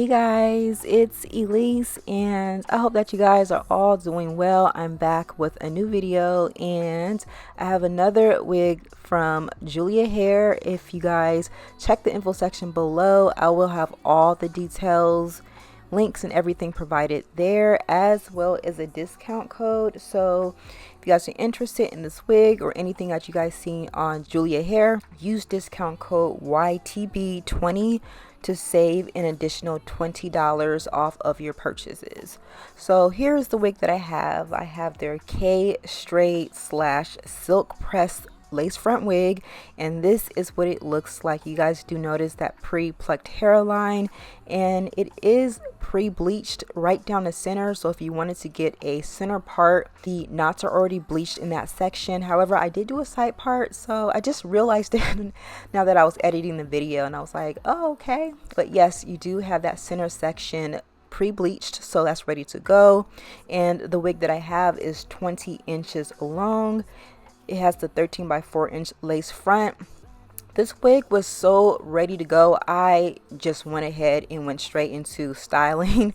Hey guys, it's Elise and I hope that you guys are all doing well. I'm back with a new video and I have another wig from Julia Hair. If you guys check the info section below, I will have all the details, links and everything provided there, as well as a discount code. So if you guys are interested in this wig or anything that you guys see on Julia Hair, use discount code YTB20 to save an additional $20 off of your purchases. So here's the wig that I have. I have their K straight slash silk press lace front wig, and this is what it looks like. You guys do notice that pre-plucked hairline, and it is pre-bleached right down the center. So if you wanted to get a center part, the knots are already bleached in that section. However, I did do a side part, so I just realized it now that I was editing the video, and I was like, oh, okay. But yes, you do have that center section pre-bleached, so that's ready to go. And the wig that I have is 20 inches long. It has the 13 by 4 inch lace front. This wig was so ready to go. I just went ahead and went straight into styling.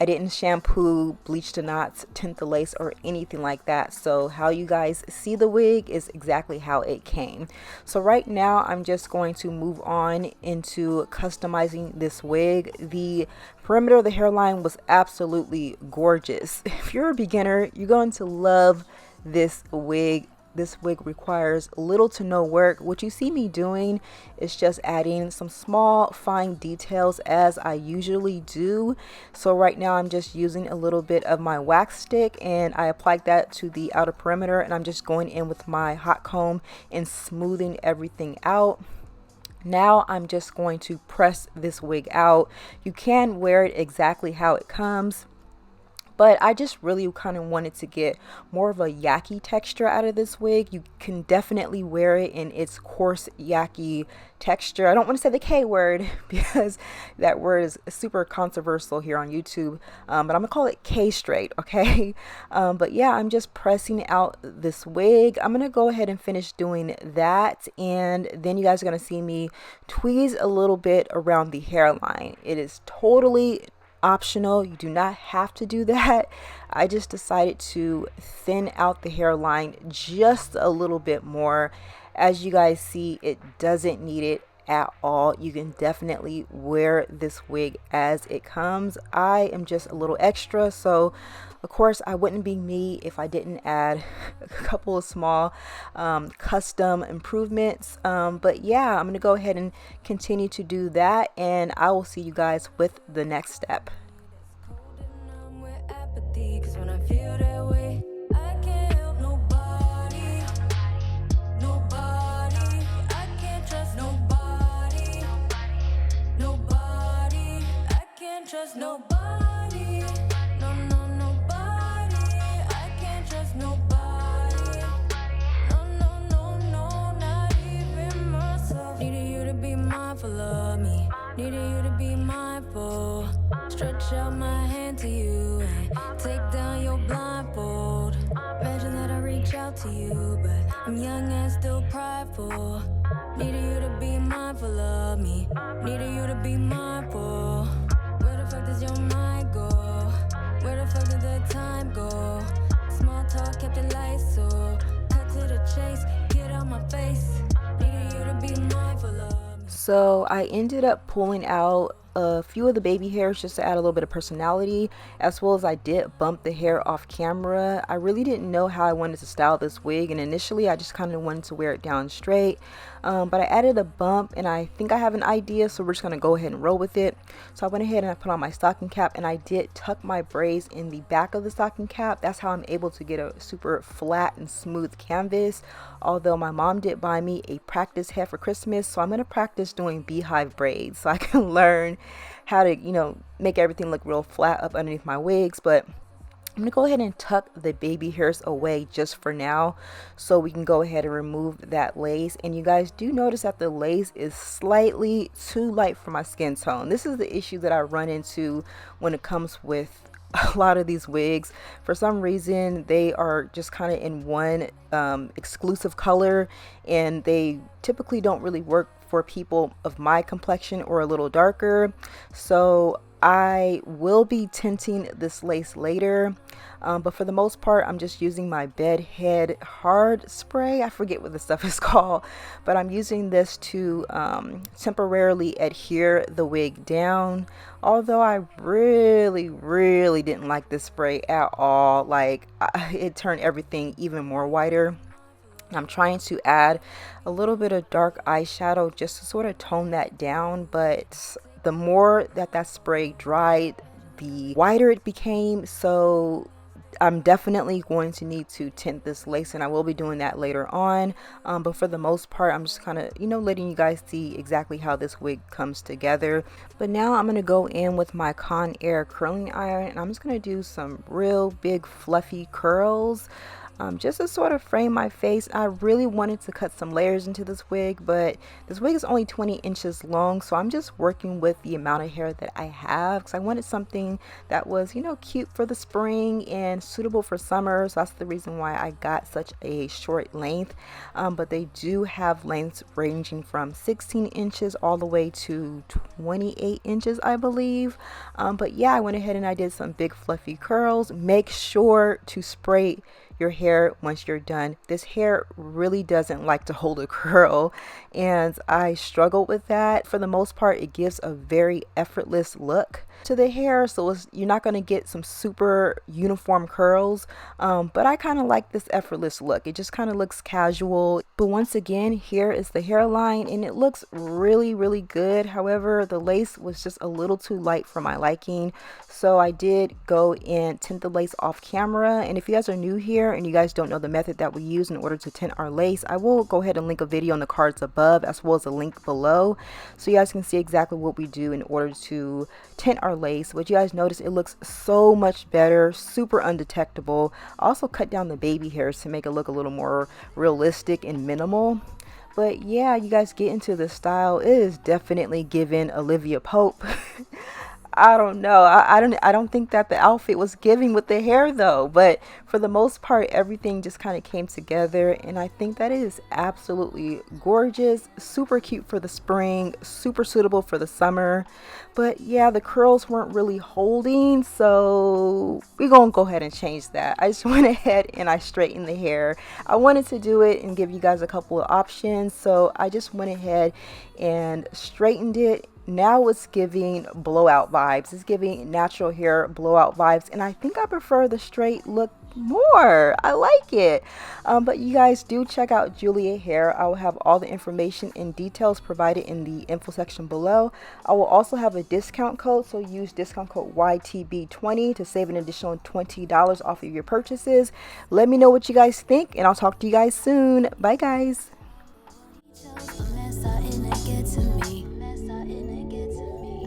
I didn't shampoo, bleach the knots, tint the lace, or anything like that. So how you guys see the wig is exactly how it came. So right now I'm just going to move on into customizing this wig. The perimeter of the hairline was absolutely gorgeous. If you're a beginner, you're going to love this wig. This wig requires little to no work. What you see me doing is just adding some small fine details as I usually do. So right now I'm just using a little bit of my wax stick and I applied that to the outer perimeter, and I'm just going in with my hot comb and smoothing everything out. Now I'm just going to press this wig out. You can wear it exactly how it comes, but I just really kind of wanted to get more of a yaki texture out of this wig. You can definitely wear it in its coarse yaki texture. I don't want to say the K word because that word is super controversial here on YouTube, but I'm gonna call it K straight, okay? But yeah, I'm just pressing out this wig. I'm gonna go ahead and finish doing that, and then you guys are gonna see me tweeze a little bit around the hairline. It is totally optional. You do not have to do that. I just decided to thin out the hairline just a little bit more. As you guys see, it doesn't need it at all. You can definitely wear this wig as it comes. I am just a little extra, so of course I wouldn't be me if I didn't add a couple of small custom improvements. But yeah, I'm gonna go ahead and continue to do that, and I will see you guys with the next step. Cause when I feel that way, I can't help nobody. Nobody, I can't trust nobody. Nobody, I can't trust nobody. No, no, nobody, I can't trust nobody. No, no, no, no, not even myself. Needed you to be mindful of me. Needed you to be mindful. Stretch out my hand to you and take down your blindfold. Imagine that I reach out to you, but I'm young and still prideful. Needed you to be mindful of me. Needed you to be mindful. Where the fuck does your mind go? Where the fuck did the time go? Small talk kept the lights so cut to the chase, get out my face. Needed you to be mindful of me. So I ended up pulling out a few of the baby hairs just to add a little bit of personality, as well as I did bump the hair off camera. I really didn't know how I wanted to style this wig, and initially I just kind of wanted to wear it down straight, but I added a bump and I think I have an idea, so we're just gonna go ahead and roll with it. So I went ahead and I put on my stocking cap, and I did tuck my braids in the back of the stocking cap. That's how I'm able to get a super flat and smooth canvas, although my mom did buy me a practice head for Christmas, so I'm gonna practice doing beehive braids so I can learn how to, you know, make everything look real flat up underneath my wigs. But I'm gonna go ahead and tuck the baby hairs away just for now so we can go ahead and remove that lace. And you guys do notice that the lace is slightly too light for my skin tone. This is the issue that I run into when it comes with a lot of these wigs. For some reason they are just kind of in one exclusive color, and they typically don't really work for people of my complexion or a little darker. So I will be tinting this lace later, but for the most part I'm just using my bed head hard spray. I forget what the stuff is called, but I'm using this to temporarily adhere the wig down. Although I really didn't like this spray at all. Like it turned everything even more whiter. I'm trying to add a little bit of dark eyeshadow just to sort of tone that down, but the more that spray dried, the whiter it became. So I'm definitely going to need to tint this lace, and I will be doing that later on. But for the most part, I'm just kind of, letting you guys see exactly how this wig comes together. But now I'm going to go in with my Conair curling iron, and I'm just going to do some real big fluffy curls. Just to sort of frame my face. I really wanted to cut some layers into this wig, but this wig is only 20 inches long, so I'm just working with the amount of hair that I have, because I wanted something that was, cute for the spring and suitable for summer. So that's the reason why I got such a short length. But they do have lengths ranging from 16 inches all the way to 28 inches, I believe. But yeah, I went ahead and I did some big fluffy curls. Make sure to spray your hair once you're done. This hair really doesn't like to hold a curl, and I struggled with that. For the most part, it gives a very effortless look to the hair, so you're not going to get some super uniform curls, but I kind of like this effortless look. It just kind of looks casual. But once again, here is the hairline, and it looks really good. However, the lace was just a little too light for my liking, so I did go and tint the lace off camera. And if you guys are new here and you guys don't know the method that we use in order to tint our lace, I will go ahead and link a video in the cards above as well as a link below, so you guys can see exactly what we do in order to tint our lace. But you guys notice it looks so much better, super undetectable. I also cut down the baby hairs to make it look a little more realistic and minimal. But yeah, you guys get into the style. It is definitely giving Olivia Pope. I don't know. I don't think that the outfit was giving with the hair though, but for the most part everything just kind of came together, and I think that it is absolutely gorgeous, super cute for the spring, super suitable for the summer. But yeah, the curls weren't really holding, so we're gonna go ahead and change that. I just went ahead and I straightened the hair. I wanted to do it and give you guys a couple of options, so I just went ahead and straightened it. Now it's giving blowout vibes. It's giving natural hair blowout vibes, and I think I prefer the straight look more. I like it. But you guys do check out Julia Hair. I will have all the information and details provided in the info section below. I will also have a discount code, so use discount code YTB20 to save an additional $20 off of your purchases. Let me know what you guys think, and I'll talk to you guys soon. Bye guys.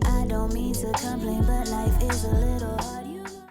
I don't mean to complain, but life is a little hard.